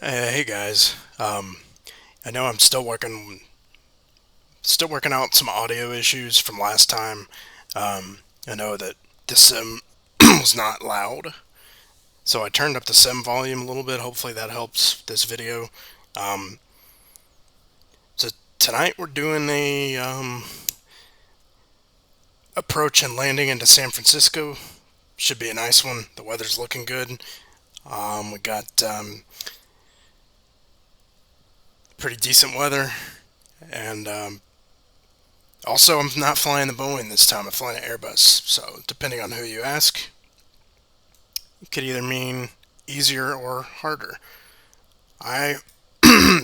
Hey guys, I know I'm still working out some audio issues from last time. I know that the sim was not loud, so I turned up the sim volume a little bit. Hopefully that helps this video. Um, so tonight we're doing a approach and landing into San Francisco. Should be a nice one. The weather's looking good. We got pretty decent weather, and also, I'm not flying the Boeing this time. I'm flying an Airbus. So, depending on who you ask, it could either mean easier or harder. I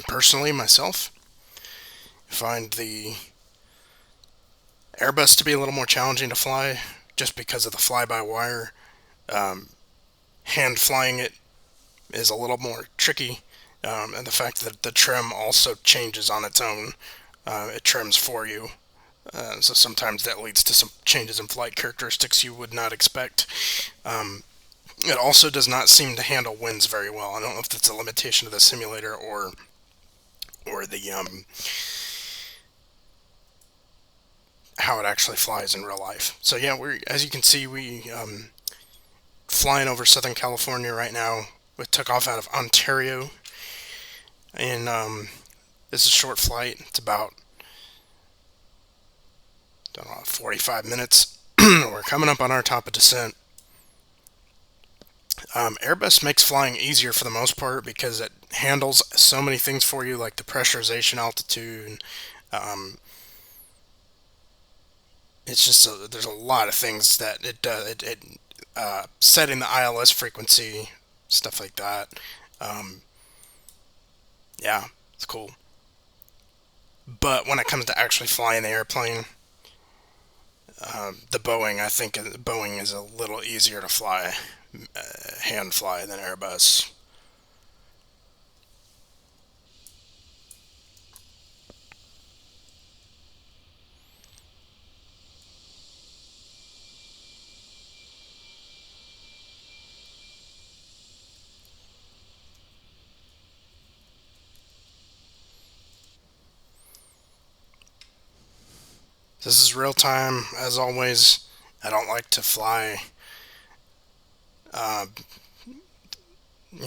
personally, myself, find the Airbus to be a little more challenging to fly just because of the fly-by-wire. Um, Hand flying it is a little more tricky, and the fact that the trim also changes on its own. It trims for you. So sometimes that leads to some changes in flight characteristics you would not expect. Um, It also does not seem to handle winds very well. I don't know if that's a limitation of the simulator or the how it actually flies in real life. So yeah, we're as you can see, we flying over Southern California right now. We took off out of Ontario, and this is a short flight. It's about, don't know, 45 minutes. We're coming up on our top of descent. Airbus makes flying easier for the most part because it handles so many things for you, like the pressurization, altitude. Um, it's just there's a lot of things that it does. Setting the ILS frequency, stuff like that. Um, yeah, it's cool. But when it comes to actually flying the airplane, the Boeing, I think Boeing is a little easier to fly, hand fly than Airbus. This is real time, as always. I don't like to fly. Uh,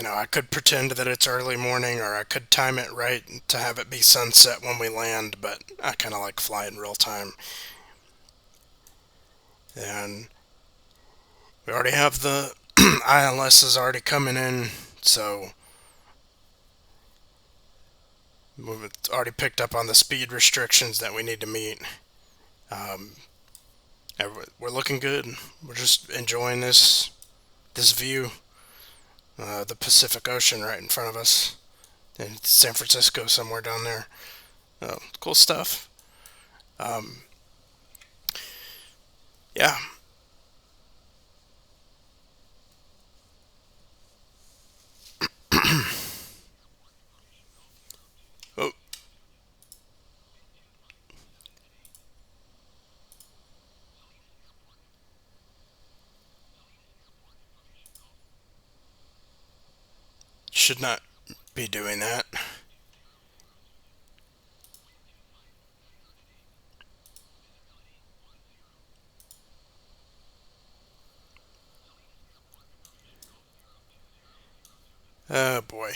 I could pretend that it's early morning, or I could time it right to have it be sunset when we land, but I kind of like flying real time. And we already have the ILSs already coming in, so we've already picked up on the speed restrictions that we need to meet. Um, we're looking good. We're just enjoying this view, the Pacific Ocean right in front of us, and San Francisco somewhere down there. Cool stuff. Um, yeah. Oh, should not be doing that. Oh boy.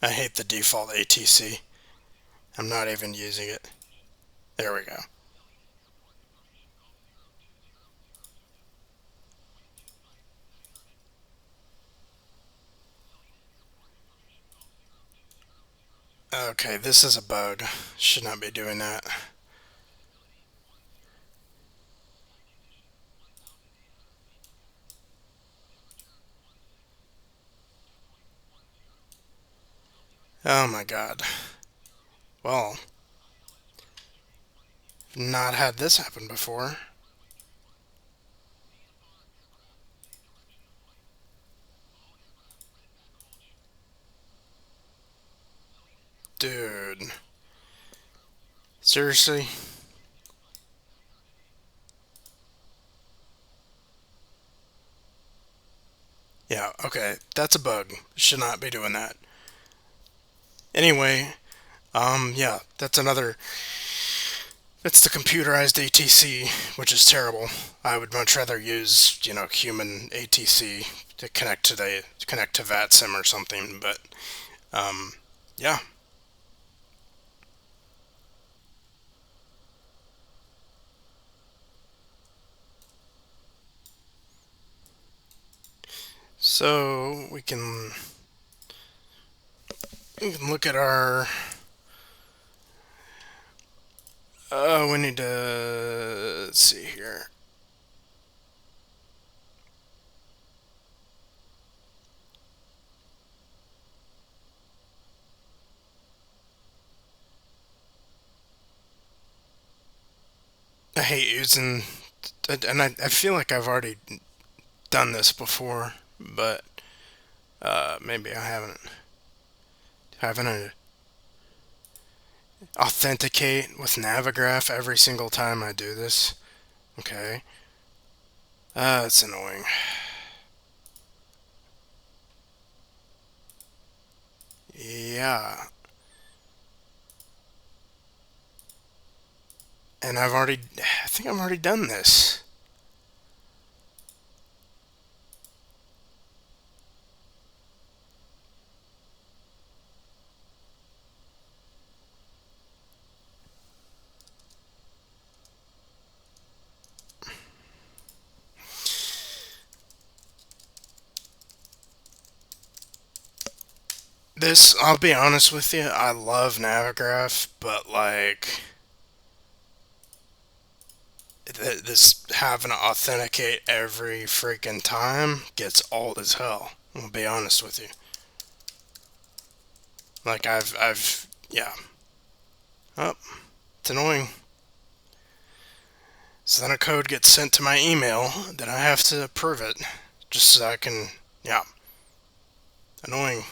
I hate the default ATC. I'm not even using it. There we go. Okay, this is a bug. Should not be doing that. Oh my god. Well, not had this happen before. Dude. Seriously? Yeah, okay. That's a bug. Should not be doing that. Anyway, yeah, that's the computerized ATC, which is terrible. I would much rather use, human ATC to connect to VATSIM or something, but, yeah. So, we can look at our, we need to, let's see here. I hate using, and I feel like I've already done this before, but maybe I haven't. Having to authenticate with Navigraph every single time I do this. Okay. It's annoying. Yeah. And I think I've already done this. I'll be honest with you, I love Navigraph, but like, this having to authenticate every freaking time gets old as hell. I'll be honest with you. Like, yeah. Oh, it's annoying. So then a code gets sent to my email, then I have to approve it, just so I can, yeah. Annoying.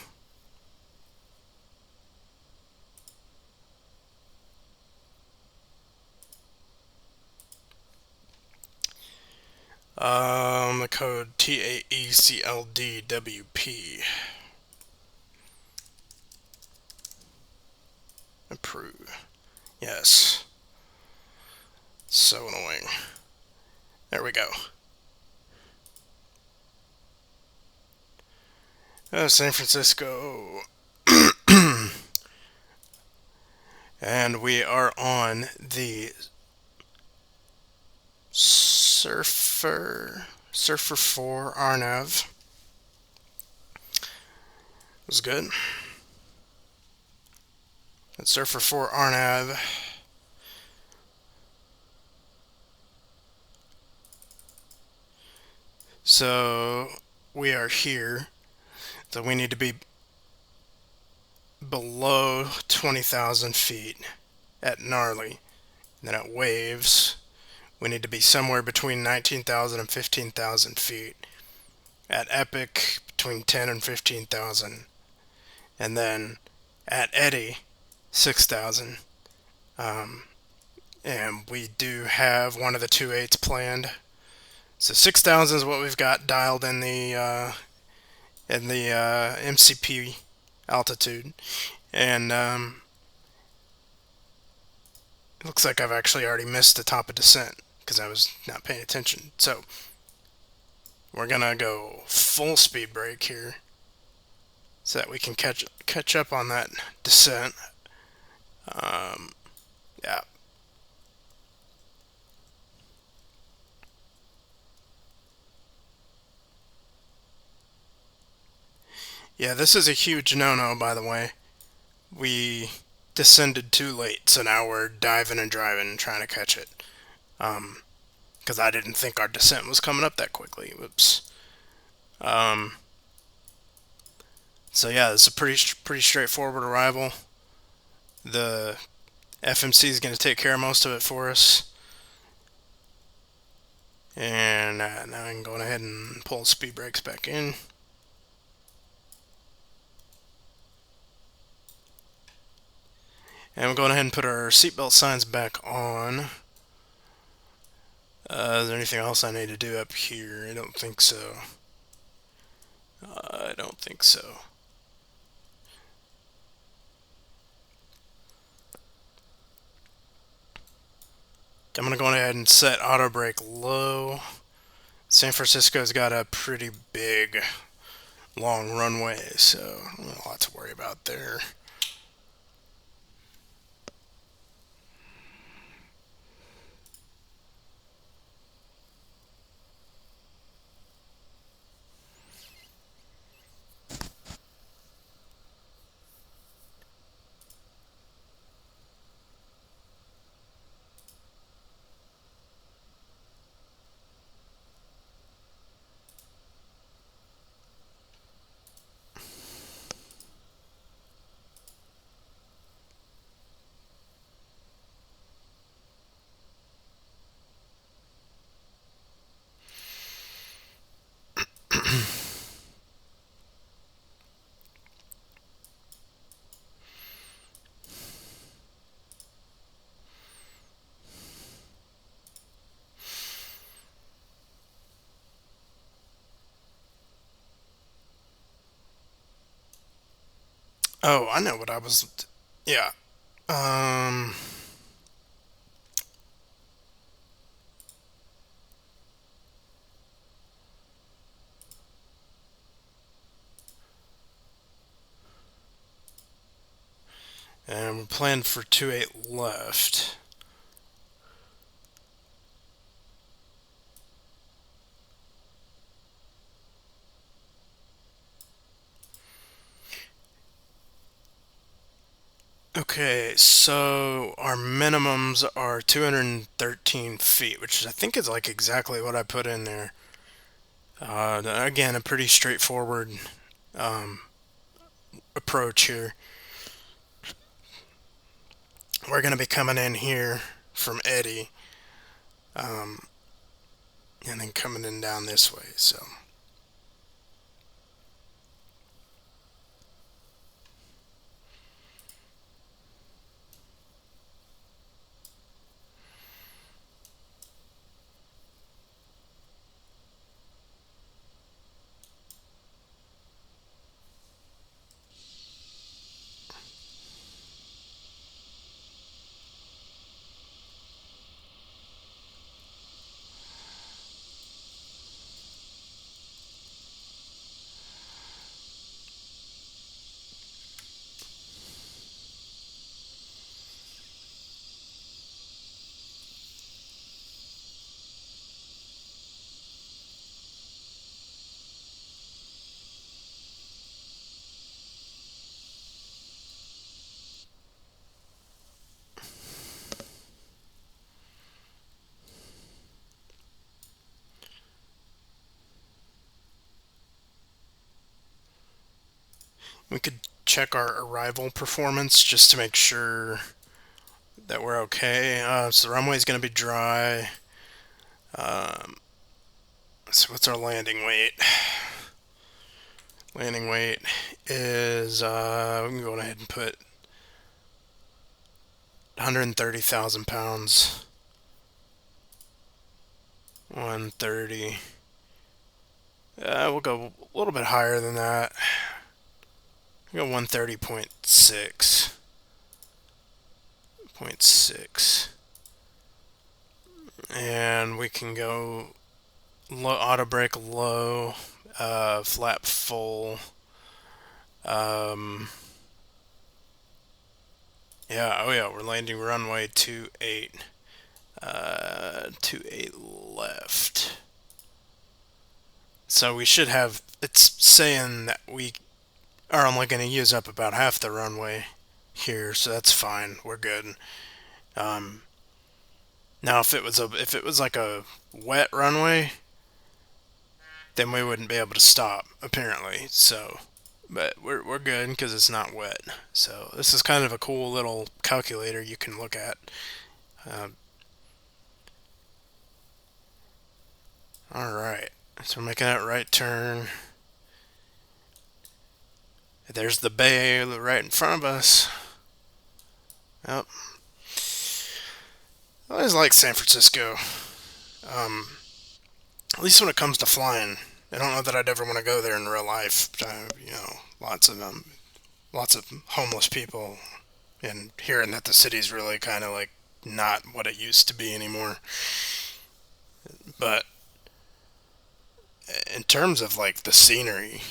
The code TAECLDWP. Approve. Yes. So annoying. There we go. San Francisco. And we are on the Surfer 4 RNAV. Was good. That's Surfer 4 RNAV. So we are here. So we need to be below 20,000 feet at Gnarly. And then at Waves, we need to be somewhere between 19,000 and 15,000 feet. At Epic, between 10 and 15,000. And then at Eddy, 6,000. And we do have one of the 2.8s planned. So 6,000 is what we've got dialed in the MCP altitude, and it looks like I've actually already missed the top of descent because I was not paying attention. So we're gonna go full speed brake here so that we can catch up on that descent. Yeah. Yeah, this is a huge no-no, by the way. We descended too late, so now we're diving and driving and trying to catch it. Because I didn't think our descent was coming up that quickly. Whoops. So yeah, it's a pretty straightforward arrival. The FMC is going to take care of most of it for us. And now I can go ahead and pull the speed brakes back in. And we're going ahead and put our seatbelt signs back on. Is there anything else I need to do up here? I don't think so. I don't think so. I'm going to go ahead and set auto brake low. San Francisco's got a pretty big, long runway, so not a lot to worry about there. Oh, I know what I was. Yeah. Um. And we're planning for 28 left. Okay, so our minimums are 213 feet, which I think is like exactly what I put in there. Again, a pretty straightforward um, approach here. We're going to be coming in here from Eddy, um, and then coming in down this way. So we could check our arrival performance just to make sure that we're okay. So the runway is going to be dry. Um, so what's our landing weight? Landing weight is we can go ahead and put 130,000 pounds. 130. We'll go a little bit higher than that. We'll go 130.6. 0.6. And we can go low, auto brake low, flap full. Yeah, oh yeah, we're landing runway 28. 28 left. So we should have, it's saying that we are only going to use up about half the runway here, so that's fine. We're good. Um, Now, if it was like a wet runway, then we wouldn't be able to stop apparently. So, but we're good because it's not wet. So this is kind of a cool little calculator you can look at. Uh, all right, so we're making that right turn. There's the bay right in front of us. Yep. I always like San Francisco. Um, at least when it comes to flying. I don't know that I'd ever want to go there in real life. Lots of homeless people, and hearing that the city's really kind of like not what it used to be anymore. But in terms of like the scenery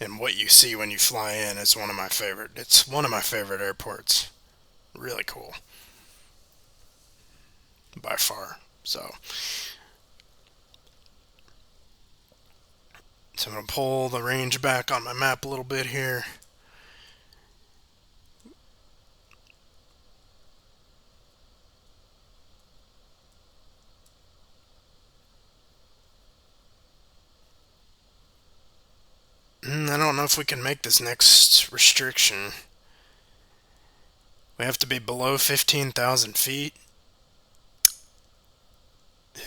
and what you see when you fly in, it's one of my favorite. It's one of my favorite airports. Really cool, by far. So I'm gonna pull the range back on my map a little bit here. I don't know if we can make this next restriction. We have to be below 15,000 feet.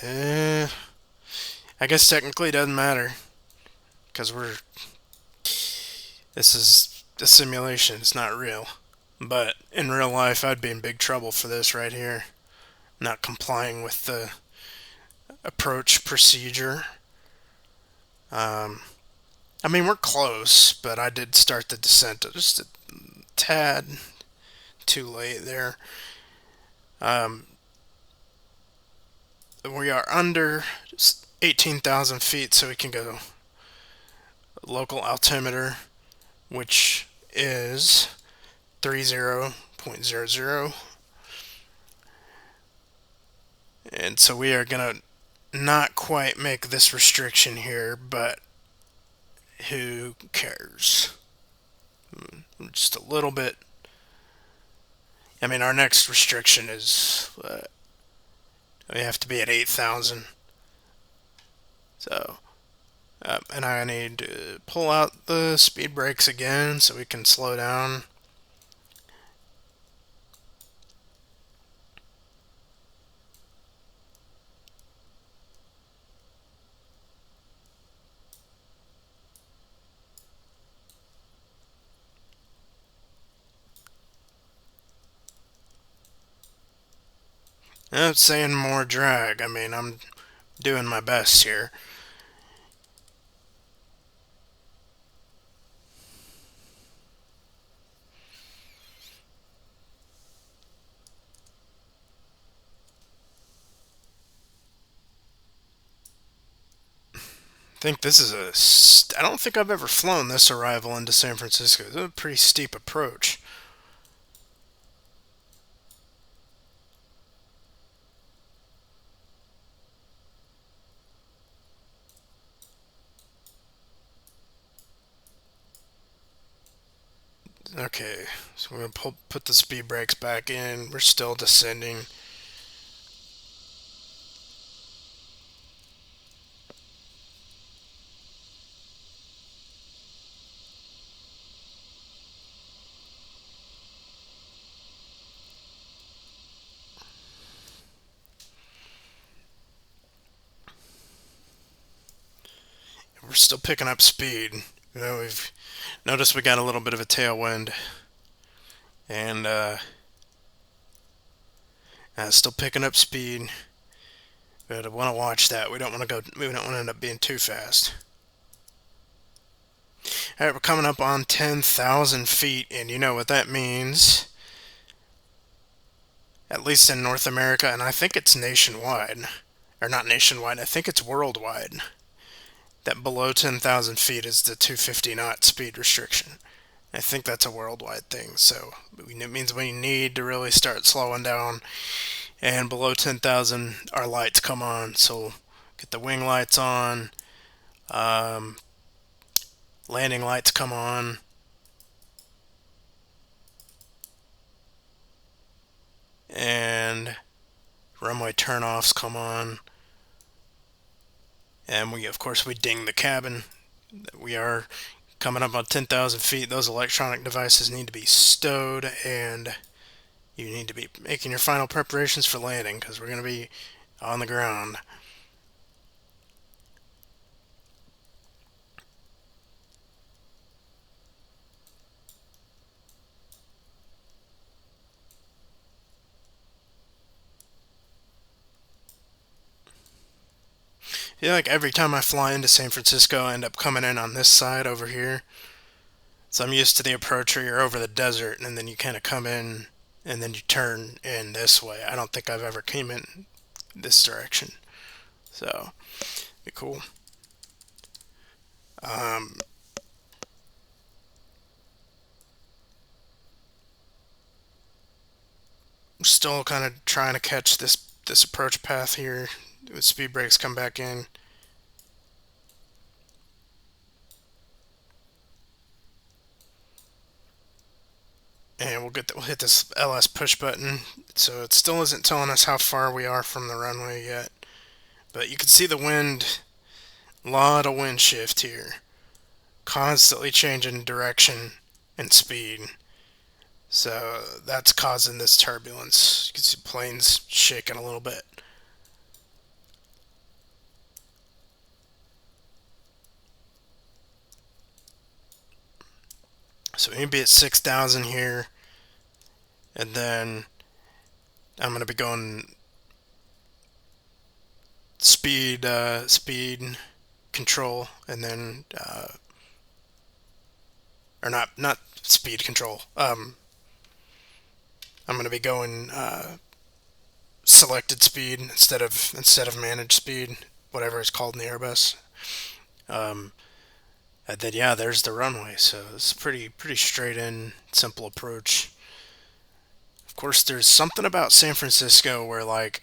Eh, I guess technically it doesn't matter because this is a simulation. It's not real. But in real life, I'd be in big trouble for this right here. Not complying with the approach procedure. I mean, we're close, but I did start the descent just a tad too late there. We are under 18,000 feet, so we can go local altimeter, which is 30.00. And so we are going to not quite make this restriction here, but who cares? Just a little bit. I mean, our next restriction is we have to be at 8,000. So, and I need to pull out the speed brakes again so we can slow down. It's saying more drag. I mean, I'm doing my best here. I think this is I don't think I've ever flown this arrival into San Francisco. It's a pretty steep approach. Okay, so we're going to put the speed brakes back in. We're still descending. We're still picking up speed. We've noticed we got a little bit of a tailwind, and still picking up speed. But I want to watch that. We don't want to go. We don't want to end up being too fast. All right, we're coming up on 10,000 feet, and you know what that means. At least in North America, and I think it's nationwide, or not nationwide. I think it's worldwide. That below 10,000 feet is the 250 knot speed restriction. I think that's a worldwide thing, so it means we need to really start slowing down. And below 10,000, our lights come on, so get the wing lights on, landing lights come on, and runway turnoffs come on. And of course, we ding the cabin. We are coming up on 10,000 feet. Those electronic devices need to be stowed, and you need to be making your final preparations for landing because we're going to be on the ground. feel like every time I fly into San Francisco, I end up coming in on this side over here. So I'm used to the approach where you're over the desert and then you kind of come in and then you turn in this way. I don't think I've ever came in this direction. So, be cool. Um, Still kind of trying to catch this approach path here. With speed brakes come back in. And we'll hit this LS push button. So it still isn't telling us how far we are from the runway yet. But you can see the wind, a lot of wind shift here. Constantly changing direction and speed. So that's causing this turbulence. You can see planes shaking a little bit. So we need to be at 6,000 here. And then I'm going to be going speed control, and then or not speed control. I'm going to be going selected speed instead of managed speed, whatever it's called in the Airbus. Um, and then yeah, there's the runway. So it's a pretty straight in, simple approach. Of course, there's something about San Francisco where like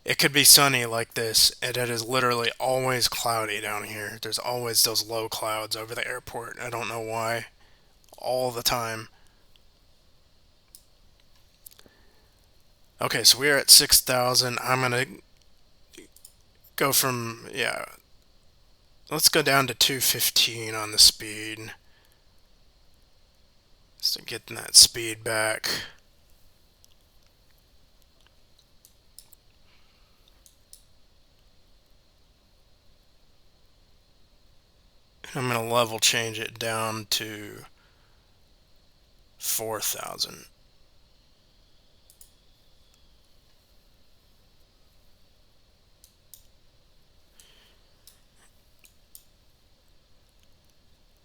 it could be sunny like this, and it is literally always cloudy down here. There's always those low clouds over the airport. I don't know why. All the time. Okay, so we are at 6,000. I'm going to go from, yeah, let's go down to 215 on the speed. So getting that speed back. I'm going to level change it down to 4,000.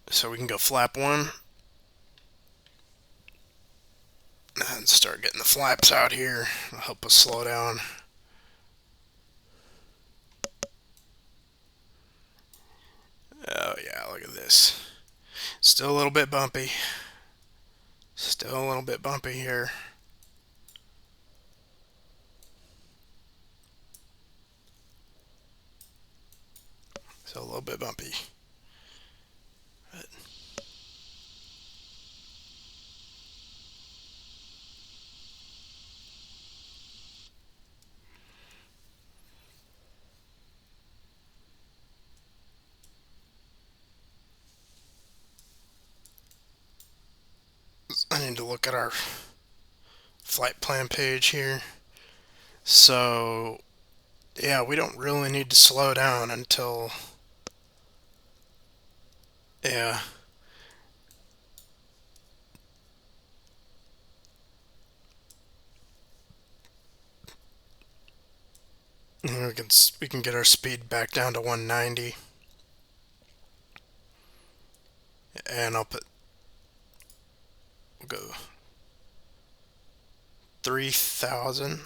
So we can go flap 1. And start getting the flaps out here. It'll help us slow down. Oh yeah, look at this. Still a little bit bumpy. Still a little bit bumpy here. So a little bit bumpy. But I need to look at our flight plan page here. So yeah, we don't really need to slow down until, yeah, and we can get our speed back down to 190, and we'll go 3,000.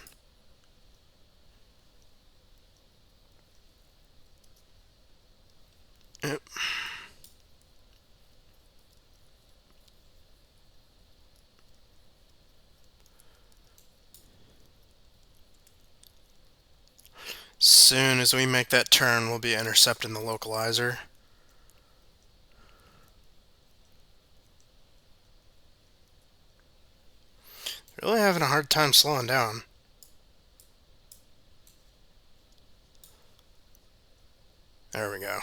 Yep. Soon as we make that turn, we'll be intercepting the localizer. Really having a hard time slowing down. There we go.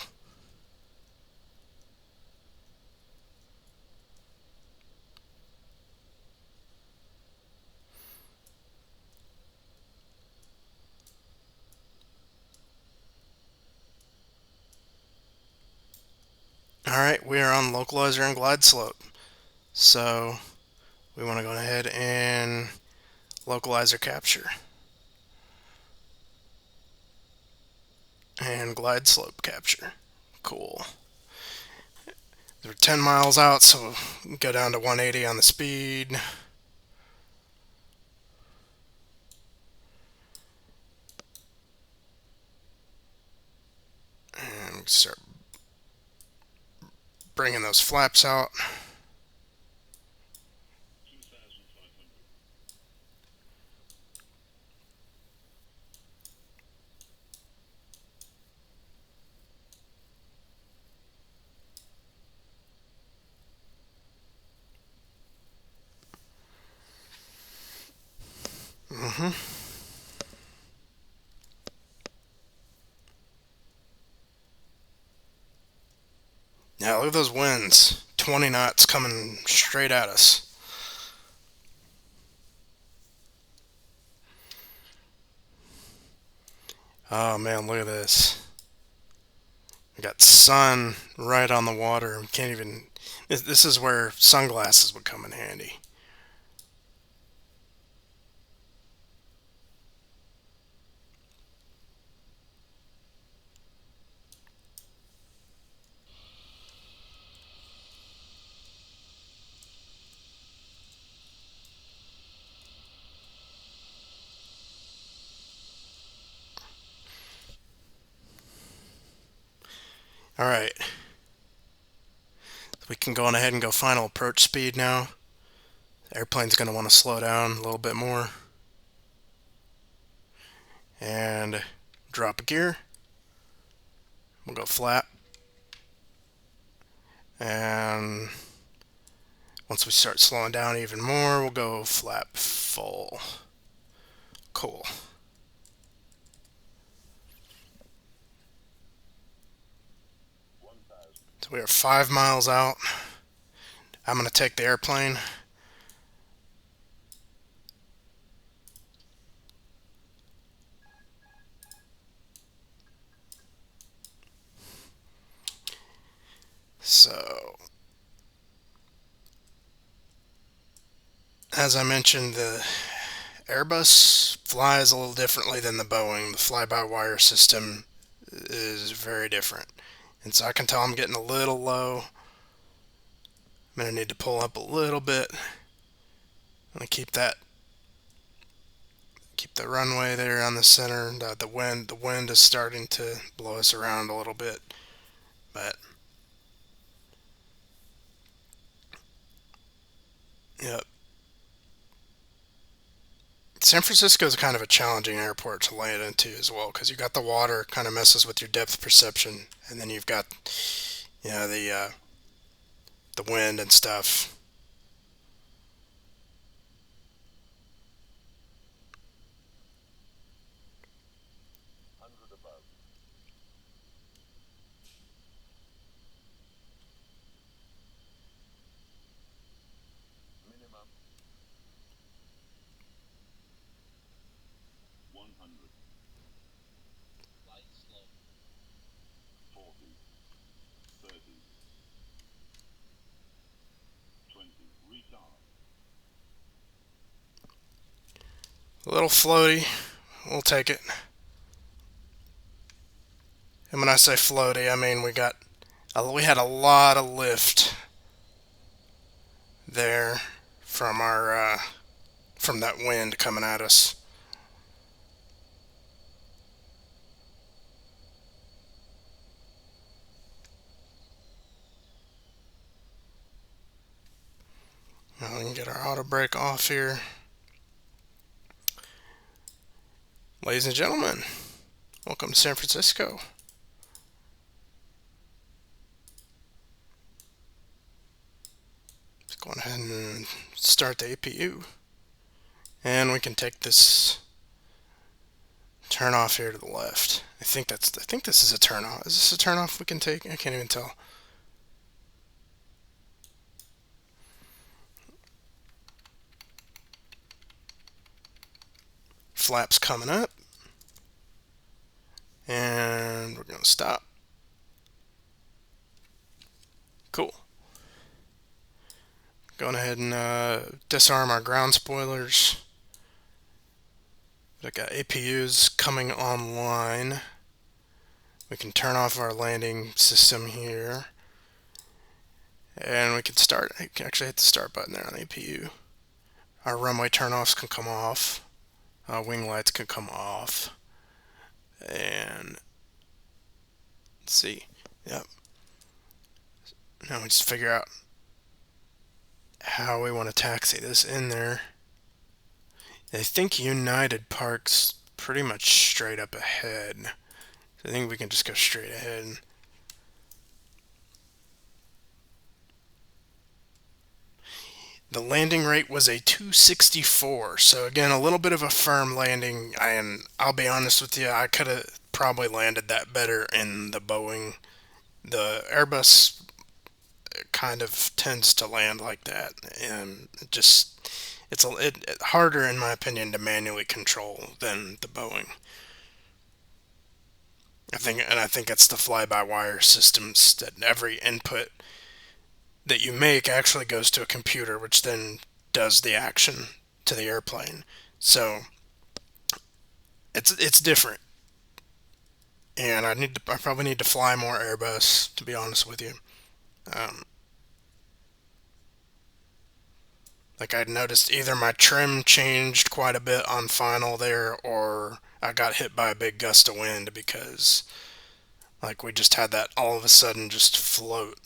Alright, we are on localizer and glide slope. So we want to go ahead and localizer capture. And glide slope capture. Cool. We're 10 miles out, so go down to 180 on the speed. And start bringing those flaps out. Yeah, look at those winds. 20 knots coming straight at us. Oh man, look at this. We got sun right on the water. We can't even. This is where sunglasses would come in handy. Alright, we can go on ahead and go final approach speed now. The airplane's going to want to slow down a little bit more. And drop a gear. We'll go flat. And once we start slowing down even more, we'll go flap full. Cool. So we are 5 miles out. I'm going to take the airplane. So, as I mentioned, the Airbus flies a little differently than the Boeing. The fly-by-wire system is very different. And so I can tell I'm getting a little low. I'm going to need to pull up a little bit. I'm going to keep the runway there on the center. The wind is starting to blow us around a little bit. But yep. San Francisco is kind of a challenging airport to land into as well, because you got the water kind of messes with your depth perception, and then you've got the wind and stuff. A little floaty, we'll take it. And when I say floaty, I mean we had a lot of lift there from from that wind coming at us. Now we can get our auto brake off here. Ladies and gentlemen, welcome to San Francisco. Let's go ahead and start the APU. And we can take this turn off here to the left. I think this is a turn off. Is this a turn off we can take? I can't even tell. Flaps coming up. And we're going to stop. Cool. Going ahead and disarm our ground spoilers. I got APUs coming online. We can turn off our landing system here. And we can start. I can actually hit the start button there on the APU. Our runway turnoffs can come off. Wing lights can come off. And let's see. Yep. Now we just figure out how we want to taxi this in there. I think United parks pretty much straight up ahead. So I think we can just go straight ahead. The landing rate was a 264, so again, a little bit of a firm landing, and I'll be honest with you, I could have probably landed that better in the Boeing. The Airbus kind of tends to land like that, and it's harder, in my opinion, to manually control than the Boeing. I think it's the fly-by-wire systems that every input that you make actually goes to a computer, which then does the action to the airplane. So it's different, and I probably need to fly more Airbus, to be honest with you. Um, like I noticed either my trim changed quite a bit on final there, or I got hit by a big gust of wind because like we just had that all of a sudden just float.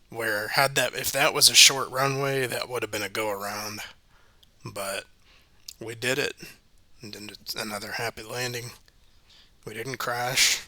Where had that if that was a short runway, that would have been a go around, but we did it, and then it's another happy landing. We didn't crash.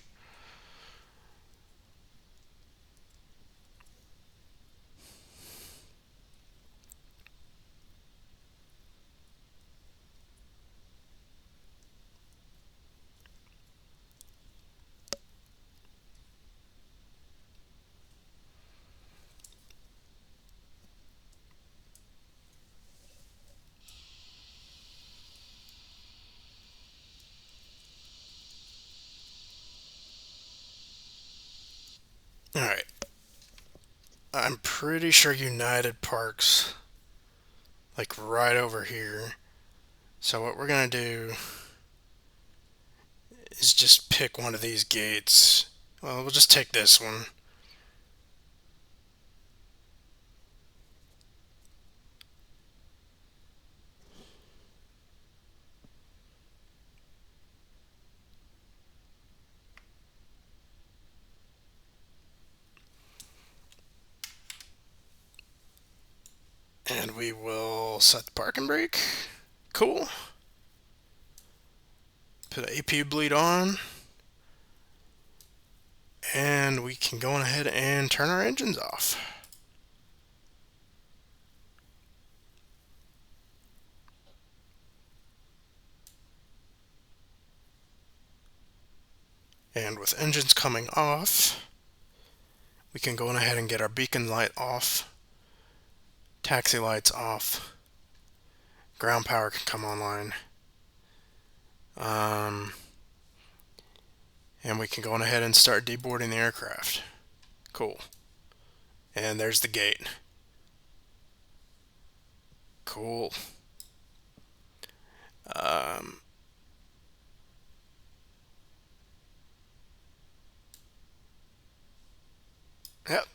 All right. I'm pretty sure United parks like right over here. So what we're gonna do is just pick one of these gates. Well, we'll just take this one. And we will set the parking brake. Cool. Put the APU bleed on. And we can go on ahead and turn our engines off. And with engines coming off, we can go on ahead and get our beacon light off, taxi lights off, ground power can come online, and we can go on ahead and start deboarding the aircraft. Cool. And there's the gate. Cool. Yep.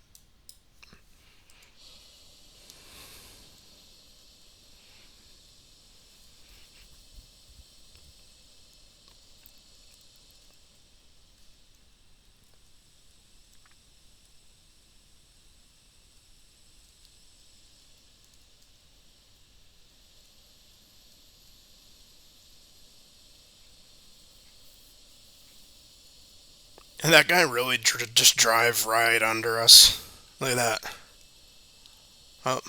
And that guy really just drive right under us. Look at that. Oh.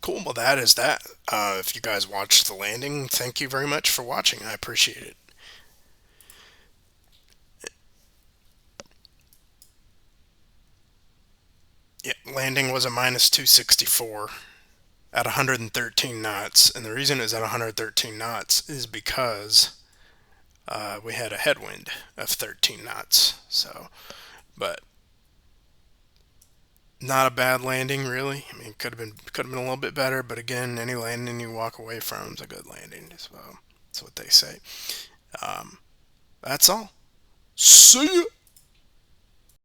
Cool. Well, that is that. If you guys watched the landing, thank you very much for watching. I appreciate it. Yeah, landing was a minus 264 at 113 knots. And the reason it's at 113 knots is because we had a headwind of 13 knots. So, but Not a bad landing, really. I mean, could have been a little bit better, but again, any landing you walk away from is a good landing as well. That's what they say. Um, that's all. See ya.